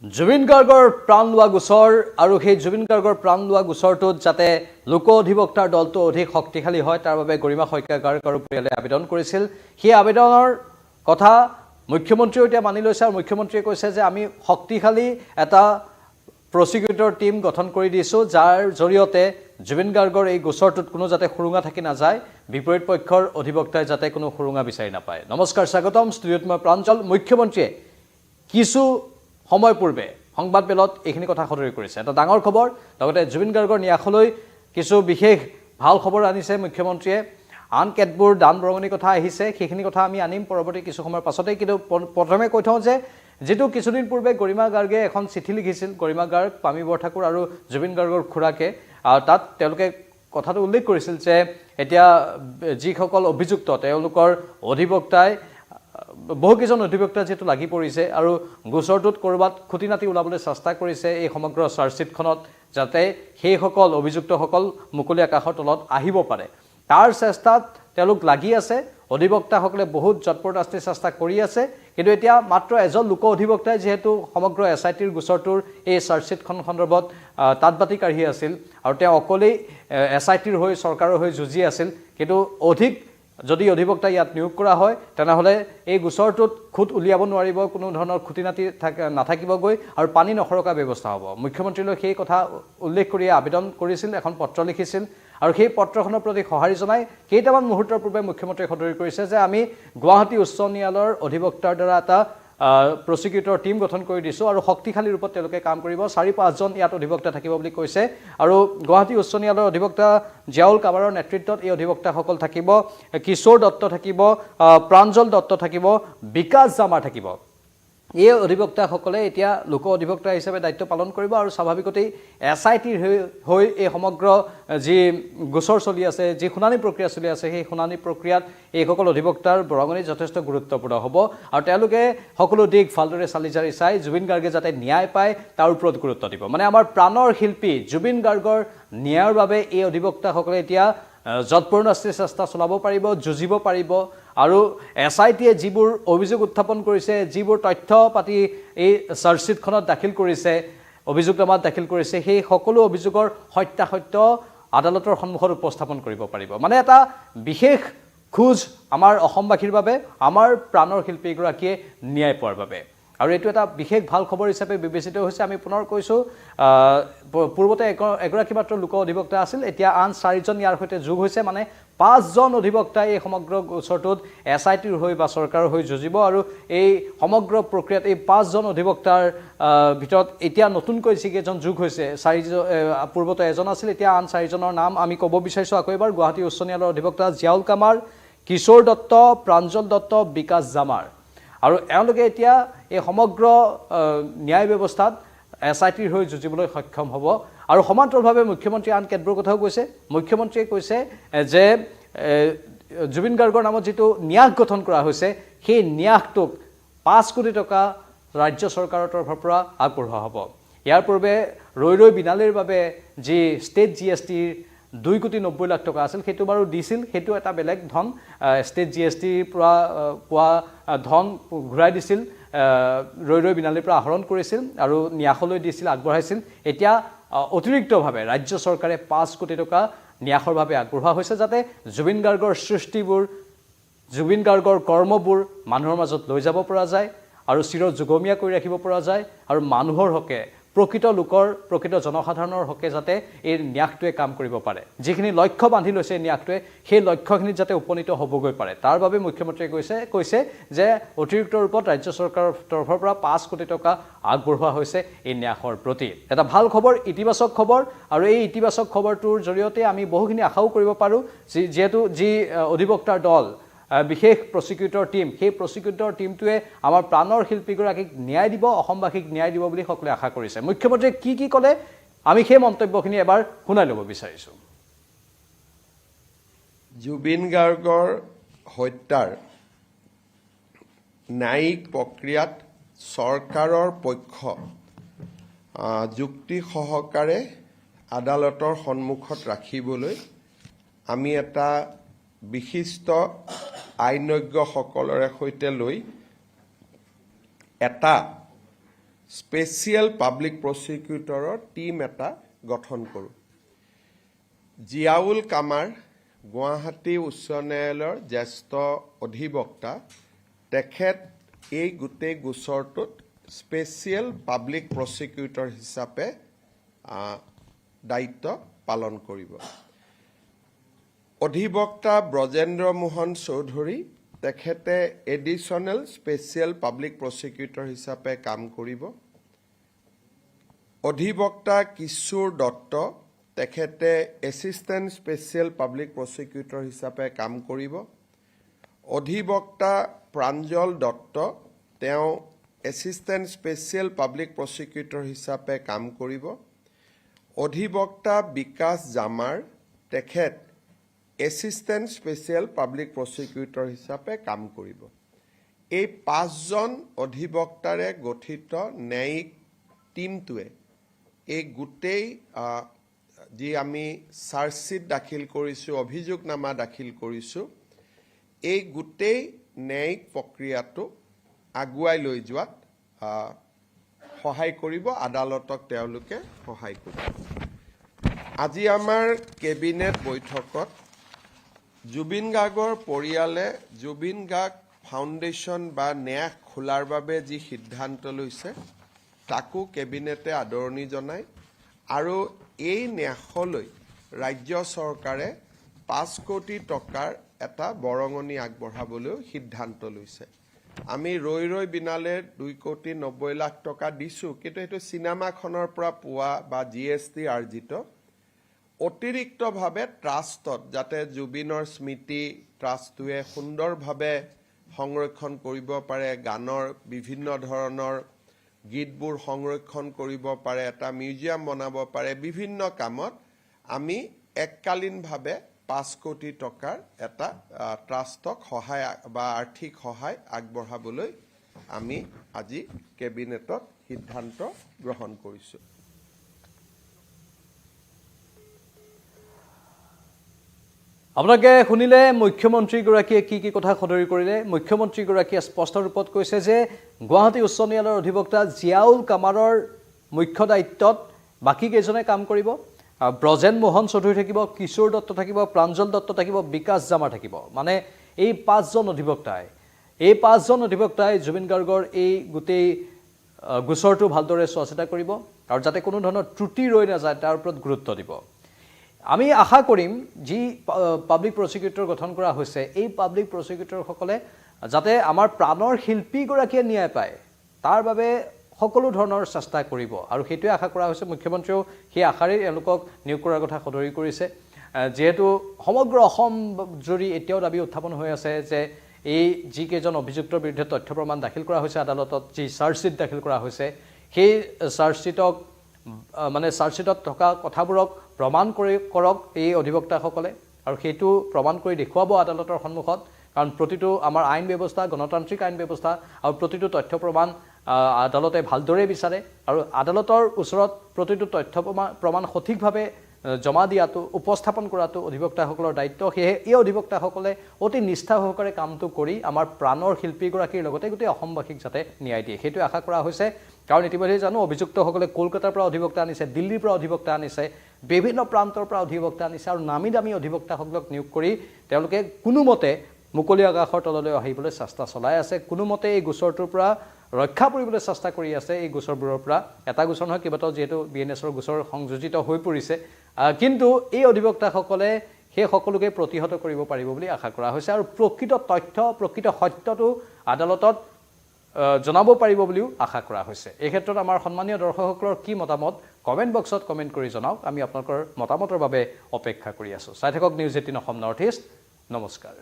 জুবিন গাৰ্গৰ প্ৰাণ লোৱা গোচৰ আৰু সেই জুবিন গাৰ্গৰ প্ৰাণ লোৱা গোচৰটোত যাতে লোক অধিবক্তাৰ দলটো অধিক শক্তিশালী হয় তাৰ বাবে গৰিমা শইকীয়া গাৰ্গ আৰু পৰিয়ালে আবেদন কৰিছিল। সেই আবেদনৰ কথা মুখ্যমন্ত্ৰীয়ে এতিয়া মানি লৈছে আৰু মুখ্যমন্ত্ৰীয়ে কৈছে যে আমি শক্তিশালী এটা প্ৰসিকিউটৰ টিম গঠন কৰি দিছো যাৰ জৰিয়তে জুবিন গাৰ্গৰ এই গোচৰটোত কোনো যাতে খুৰুঙা থাকি নাযায়, বিপৰীত পক্ষৰ অধিবক্তাই যাতে কোনো খুৰুঙা বিচাৰি নাপায়। নমস্কাৰ, স্বাগতম ষ্টুডিঅ'ত মই প্ৰাঞ্জল। মুখ্যমন্ত্ৰীয়ে কিছু সময় পূৰ্বে সংবাদ মেলত এইখিনি কথা সদৰি কৰিছে। এটা ডাঙৰ খবৰ, লগতে জুবিন গাৰ্গৰ ন্যাসলৈ কিছু বিশেষ ভাল খবৰ আনিছে মুখ্যমন্ত্ৰীয়ে। আন কেতবোৰ দান বৰঙণিৰ কথা আহিছে, সেইখিনি কথা আমি আনিম পৰৱৰ্তী কিছু সময়ৰ পাছতেই। কিন্তু প্ৰথমে কৈ থওঁ যে যেটো কিছুদিন পূৰ্বে গৰিমা গাৰ্গে এখন চিঠি লিখিছিল, গৰিমা গাৰ্গ, পামী বৰঠাকুৰ আৰু জুবিন গাৰ্গৰ খুৰাকে, তাত তেওঁলোকে কথাটো উল্লেখ কৰিছিল যে এতিয়া যিসকল অভিযুক্ত তেওঁলোকৰ অধিবক্তাই বহুকেইজন অধিবক্তা যেহেতু লাগি পৰিছে আৰু গোচৰটোত ক'ৰবাত খুটি নাতি ওলাবলৈ চেষ্টা কৰিছে এই সমগ্ৰ চাৰ্জশ্বিটখনত, যাতে সেইসকল অভিযুক্তসকল মুকলি আকাশৰ তলত আহিব পাৰে। তাৰ চেষ্টাত তেওঁলোক লাগি আছে, অধিবক্তাসকলে বহুত জটপৰদস্তি চেষ্টা কৰি আছে। কিন্তু এতিয়া মাত্ৰ এজন লোক অধিবক্তাই যিহেতু সমগ্ৰ SITৰ গোচৰটোৰ এই চাৰ্জশ্বিটখন সন্দৰ্ভত তাঁতবাতি কাঢ়ি আছিল আৰু তেওঁ অকলেই SITৰ হৈ চৰকাৰৰ হৈ যুঁজি আছিল। কিন্তু অধিক যদি অধিবক্তা ইয়াত নিয়োগ কৰা হয় তেনেহ'লে এই গোচৰটোত খুঁত উলিয়াব নোৱাৰিব, কোনো ধৰণৰ খুঁটি নাতি নাথাকিবগৈ আৰু পানী নসৰকা ব্যৱস্থা হ'ব। মুখ্যমন্ত্ৰীলৈ সেই কথা উল্লেখ কৰি আবেদন কৰিছিল, এখন পত্ৰ লিখিছিল আৰু সেই পত্ৰখনৰ প্ৰতি সঁহাৰি জনাই কেইটামান মুহূৰ্তৰ পূৰ্বে মুখ্যমন্ত্ৰীয়ে সদৰি কৰিছে যে আমি গুৱাহাটী উচ্চ ন্যায়ালয়ৰ অধিবক্তাৰ দ্বাৰা এটা প্ৰসিকিউটৰ টিম গঠন কৰি দিছোঁ আৰু শক্তিশালী ৰূপত তেওঁলোকে কাম কৰিব। 4-5জন ইয়াত অধিবক্তা থাকিব বুলি কৈছে আৰু গুৱাহাটী উচ্চ ন্যায়ালয়ৰ অধিবক্তা জিয়াউল কামাৰৰ নেতৃত্বত এই অধিবক্তাসকল থাকিব। কিশোৰ দত্ত থাকিব, প্ৰাঞ্জল দত্ত থাকিব, বিকাশ জামাৰ থাকিব। এই অধিবক্তাসকলে এতিয়া লোক অধিবক্তা হিচাপে দায়িত্ব পালন কৰিব আৰু স্বাভাৱিকতেই SITৰ হৈ এই সমগ্ৰ যি গোচৰ চলি আছে, যি শুনানি প্ৰক্ৰিয়া চলি আছে, সেই শুনানি প্ৰক্ৰিয়াত এইসকল অধিবক্তাৰ বৰঙণি যথেষ্ট গুৰুত্বপূৰ্ণ হ'ব আৰু তেওঁলোকে সকলো দিশ ভালদৰে চালি জাৰি চাই জুবিন গাৰ্গে যাতে ন্যায় পায় তাৰ ওপৰত গুৰুত্ব দিব। মানে আমাৰ প্ৰাণৰ শিল্পী জুবিন গাৰ্গৰ ন্যায়ৰ বাবে এই অধিবক্তাসকলে এতিয়া জটপৰদস্তিৰ চেষ্টা চলাব পাৰিব, যুঁজিব পাৰিব আৰু SITয়ে যিবোৰ অভিযোগ উত্থাপন কৰিছে, যিবোৰ তথ্য পাতি এই চাৰ্জশ্বিটখনত দাখিল কৰিছে, অভিযোগনামাত দাখিল কৰিছে, সেই সকলো অভিযোগৰ সত্যাসত্য আদালতৰ সন্মুখত উপস্থাপন কৰিব পাৰিব। মানে এটা বিশেষ খোজ আমাৰ অসমবাসীৰ বাবে, আমাৰ প্ৰাণৰ শিল্পীগৰাকীয়ে ন্যায় পোৱাৰ বাবে। আৰু এইটো এটা বিশেষ ভাল খবৰ হিচাপে বিবেচিত হৈছে। আমি পুনৰ কৈছোঁ, পূৰ্বতে এগৰাকী মাত্ৰ লোক অধিবক্তা আছিল, এতিয়া আন 4জন ইয়াৰ সৈতে যোগ হৈছে। মানে 5জন অধিবক্তাই এই সমগ্ৰ গোচৰটোত SITৰ হৈ বা চৰকাৰৰ হৈ যুঁজিব আৰু এই সমগ্ৰ প্ৰক্ৰিয়াত এই 5জন অধিবক্তাৰ ভিতৰত এতিয়া নতুনকৈ যিকেইজন যোগ হৈছে, পূৰ্বতে এজন আছিল, এতিয়া আন 4জনৰ নাম আমি ক'ব বিচাৰিছোঁ আকৌ এবাৰ। গুৱাহাটী উচ্চ ন্যায়ালয়ৰ অধিবক্তা জিয়াউল কামাৰ, কিশোৰ দত্ত, প্ৰাঞ্জল দত্ত, বিকাশ জামাৰ। আৰু এওঁলোকে এতিয়া এই সমগ্ৰ ন্যায় ব্যৱস্থাত SITৰ হৈ যুঁজিবলৈ সক্ষম হ'ব। আৰু সমান্তৰালভাৱে মুখ্যমন্ত্ৰীয়ে আন কেতবোৰ কথাও কৈছে। মুখ্যমন্ত্ৰীয়ে কৈছে যে জুবিন গাৰ্গৰ নামত যিটো ন্যাস গঠন কৰা হৈছে, সেই ন্যাসটোক 5 কোটি টকা ৰাজ্য চৰকাৰৰ তৰফৰ পৰা আগবঢ়োৱা হ'ব। ইয়াৰ পূৰ্বে ৰৈ বিনালীৰ বাবে যি ষ্টেট GSTৰ 2,90,00,000 টকা আছিল, সেইটো বাৰু দিছিল, সেইটো এটা বেলেগ ধন। ষ্টেট GSTৰ পৰা পোৱা ধন ঘূৰাই দিছিল, ৰৈ বিনালীৰ পৰা আহৰণ কৰিছিল আৰু ন্যাসলৈ দিছিল, আগবঢ়াইছিল। এতিয়া অতিৰিক্তভাৱে ৰাজ্য চৰকাৰে 5 কোটি টকা ন্যাসৰ বাবে আগবঢ়োৱা হৈছে, যাতে জুবিন গাৰ্গৰ সৃষ্টিবোৰ, জুবিন গাৰ্গৰ কৰ্মবোৰ মানুহৰ মাজত লৈ যাব পৰা যায় আৰু চিৰ যুগমীয়া কৰি ৰাখিব পৰা যায় আৰু মানুহৰ হকে, প্ৰকৃত লোকৰ, প্ৰকৃত জনসাধাৰণৰ হকে যাতে এই ন্যাসটোৱে কাম কৰিব পাৰে। যিখিনি লক্ষ্য বান্ধি লৈছে ন্যাসটোৱে, সেই লক্ষ্যখিনিত যাতে উপনীত হ'বগৈ পাৰে, তাৰ বাবে মুখ্যমন্ত্ৰীয়ে কৈছে যে অতিৰিক্ত ৰূপত ৰাজ্য চৰকাৰৰ তৰফৰ পৰা 5 কোটি টকা আগবঢ়োৱা হৈছে এই ন্যাসৰ প্ৰতি। এটা ভাল খবৰ, ইতিবাচক খবৰ। আৰু এই ইতিবাচক খবৰটোৰ জৰিয়তে আমি বহুখিনি আশাও কৰিব পাৰোঁ, যিহেতু যি অধিবক্তাৰ দল, বিশেষ প্ৰসিকিউটৰ টিম, সেই প্ৰসিকিউটৰ টিমটোৱে আমাৰ প্ৰাণৰ শিল্পীগৰাকীক ন্যায় দিব, অসমবাসীক ন্যায় দিব বুলি সকলোৱে আশা কৰিছে। মুখ্যমন্ত্ৰীয়ে কি ক'লে আমি সেই মন্তব্যখিনি এবাৰ শুনাই ল'ব বিচাৰিছোঁ। জুবিন গাৰ্গৰ হত্যাৰ ন্যায়িক প্ৰক্ৰিয়াত চৰকাৰৰ পক্ষ যুক্তি সহকাৰে আদালতৰ সন্মুখত ৰাখিবলৈ আমি এটা বিশিষ্ট আইনজ্ঞসকলৰে সৈতে লৈ এটা স্পেচিয়েল পাব্লিক প্ৰচিকিউটৰৰ টীম এটা গঠন কৰোঁ। জিয়াউল কামাৰ গুৱাহাটী উচ্চ ন্যায়ালয়ৰ জ্যেষ্ঠ অধিবক্তা, তেখেত এই গোটেই গোচৰটোত স্পেচিয়েল পাব্লিক প্ৰচিকিউটৰ হিচাপে দায়িত্ব পালন কৰিব। অধিবক্তা ব্ৰজেন্দ্ৰ মোহন চৌধুৰী, তেখেতে এডিশ্যনেল স্পেচিয়েল পাব্লিক প্ৰচিকিউটৰ হিচাপে কাম কৰিব। অধিবক্তা কিশোৰ দত্ত, তেখেতে এছিষ্টেণ্ট স্পেচিয়েল পাব্লিক প্ৰচিকিউটৰ হিচাপে কাম কৰিব। অধিবক্তা প্ৰাঞ্জল দত্ত, তেওঁ এছিষ্টেণ্ট স্পেচিয়েল পাব্লিক প্ৰচিকিউটৰ হিচাপে কাম কৰিব। অধিবক্তা বিকাশ জামাৰ, তেখেত এছিষ্টেণ্ট স্পেচিয়েল পাব্লিক প্ৰচিকিউটৰ হিচাপে কাম কৰিব। এই 5জন অধিবক্তাৰে গঠিত ন্যায়িক টীমটোৱে এই গোটেই যি আমি চাৰ্জশ্বীট দাখিল কৰিছোঁ, অভিযোগনামা দাখিল কৰিছোঁ, এই গোটেই ন্যায়িক প্ৰক্ৰিয়াটো আগুৱাই লৈ যোৱাত সহায় কৰিব, আদালতক তেওঁলোকে সহায় কৰিব। আজি আমাৰ কেবিনেট বৈঠকত জুবিন গাৰ্গৰ পৰিয়ালে জুবিন গাৰ্গ ফাউণ্ডেশ্যন বা ন্যাস খোলাৰ বাবে যি সিদ্ধান্ত লৈছে তাকো কেবিনেটে আদৰণি জনায় আৰু এই ন্যাসলৈ ৰাজ্য চৰকাৰে 5 কোটি টকাৰ এটা বৰঙণি আগবঢ়াবলৈও সিদ্ধান্ত লৈছে। আমি ৰৈ ৰৈ বিনালে 2,90,00,000 টকা দিছোঁ, কিন্তু সেইটো চিনেমাখনৰ পৰা পোৱা বা GST আৰ্জিত। অতিৰিক্তভাৱে ট্ৰাষ্টত যাতে জুবিনৰ স্মৃতি ট্ৰাষ্টটোৱে সুন্দৰভাৱে সংৰক্ষণ কৰিব পাৰে, গানৰ বিভিন্ন ধৰণৰ গীতবোৰ সংৰক্ষণ কৰিব পাৰে, এটা মিউজিয়াম বনাব পাৰে, বিভিন্ন কামত আমি এককালীনভাৱে 5 কোটি টকাৰ এটা ট্ৰাষ্টক সহায় বা আৰ্থিক সহায় আগবঢ়াবলৈ আমি আজি কেবিনেটত সিদ্ধান্ত গ্ৰহণ কৰিছোঁ। আপোনালোকে শুনিলে মুখ্যমন্ত্ৰীগৰাকীয়ে কি কথা সদৰি কৰিলে। মুখ্যমন্ত্ৰীগৰাকীয়ে স্পষ্ট ৰূপত কৈছে যে গুৱাহাটী উচ্চ ন্যায়ালয়ৰ অধিবক্তা জিয়াউল কামাৰৰ মুখ্য দায়িত্বত বাকী কেইজনে কাম কৰিব। ব্ৰজেন মোহন চৌধুৰী থাকিব, কিশোৰ দত্ত থাকিব, প্ৰাঞ্জল দত্ত থাকিব, বিকাশ জামা থাকিব। মানে এই 5জন অধিবক্তাই জুবিন গাৰ্গৰ এই গোটেই গোচৰটো ভালদৰে চোৱা চিতা কৰিব আৰু যাতে কোনো ধৰণৰ ত্ৰুটি ৰৈ নাযায় তাৰ ওপৰত গুৰুত্ব দিব। আমি আশা কৰিম যি পাব্লিক প্ৰচিকিউটৰ গঠন কৰা হৈছে, এই পাব্লিক প্ৰচিকিউটৰসকলে যাতে আমাৰ প্ৰাণৰ শিল্পীগৰাকীয়ে ন্যায় পায় তাৰ বাবে সকলো ধৰণৰ চেষ্টা কৰিব আৰু সেইটোৱে আশা কৰা হৈছে। মুখ্যমন্ত্ৰীয়েও সেই আশাৰেই এওঁলোকক নিয়োগ কৰাৰ কথা সদৰি কৰিছে। যিহেতু সমগ্ৰ অসম জুৰি এতিয়াও দাবী উত্থাপন হৈ আছে যে এই যিকেইজন অভিযুক্তৰ বিৰুদ্ধে তথ্য প্ৰমাণ দাখিল কৰা হৈছে আদালতত, যি চাৰ্জশ্বীট দাখিল কৰা হৈছে, সেই চাৰ্জশ্বীটত থকা কথাবোৰক প্ৰমাণ কৰক এই অধিবক্তাসকলে আৰু সেইটো প্ৰমাণ কৰি দেখুৱাব আদালতৰ সন্মুখত। কাৰণ প্ৰতিটো আমাৰ আইন ব্যৱস্থা, গণতান্ত্ৰিক আইন ব্যৱস্থা আৰু প্ৰতিটো তথ্য প্ৰমাণ আদালতে ভালদৰে বিচাৰে আৰু আদালতৰ ওচৰত প্ৰতিটো তথ্য প্ৰমাণ সঠিকভাৱে জমা দিয়াটো, উপস্থাপন কৰাটো অধিবক্তাসকলৰ দায়িত্ব। সেয়েহে এই অধিবক্তাসকলে অতি নিষ্ঠা সহকাৰে কামটো কৰি আমাৰ প্ৰাণৰ শিল্পীগৰাকীৰ লগতে গোটেই অসমবাসীক যাতে ন্যায় দিয়ে সেইটোৱে আশা কৰা হৈছে। কাৰণ ইতিমধ্যে জানো অভিযুক্তসকলে কলকাতাৰ পৰা অধিবক্তা আনিছে, দিল্লীৰ পৰা অধিবক্তা আনিছে, বিভিন্ন প্ৰান্তৰ পৰা অধিবক্তা আনিছে আৰু নামী দামী অধিবক্তাসকলক নিয়োগ কৰি তেওঁলোকে কোনোমতে মুকলি আকাশৰ তললৈ আহিবলৈ চেষ্টা চলাই আছে, কোনোমতে এই গোচৰটোৰ পৰা ৰক্ষা কৰিবলৈ চেষ্টা কৰি আছে। এই গোচৰবোৰৰ পৰা এটা গোচৰ নহয়, কেইবাটাও যিহেতু BNSৰ গোচৰ সংযোজিত হৈ পৰিছে, কিন্তু এই অধিবক্তাসকলে সেই সকলোকে প্ৰতিহত কৰিব পাৰিব বুলি আশা কৰা হৈছে আৰু প্ৰকৃত তথ্য, প্ৰকৃত সত্যটো আদালতত জনাব পাৰিব বুলিও আশা কৰা হৈছে। এই ক্ষেত্ৰত আমাৰ সন্মানীয় দৰ্শকসকলৰ কি মতামত কমেণ্ট বক্সত কমেণ্ট কৰি জনাওক। আমি আপোনালোকৰ মতামতৰ বাবে অপেক্ষা কৰি আছোঁ। চাই থাকক নিউজ 18 অসম নৰ্থ ইষ্ট। নমস্কাৰ।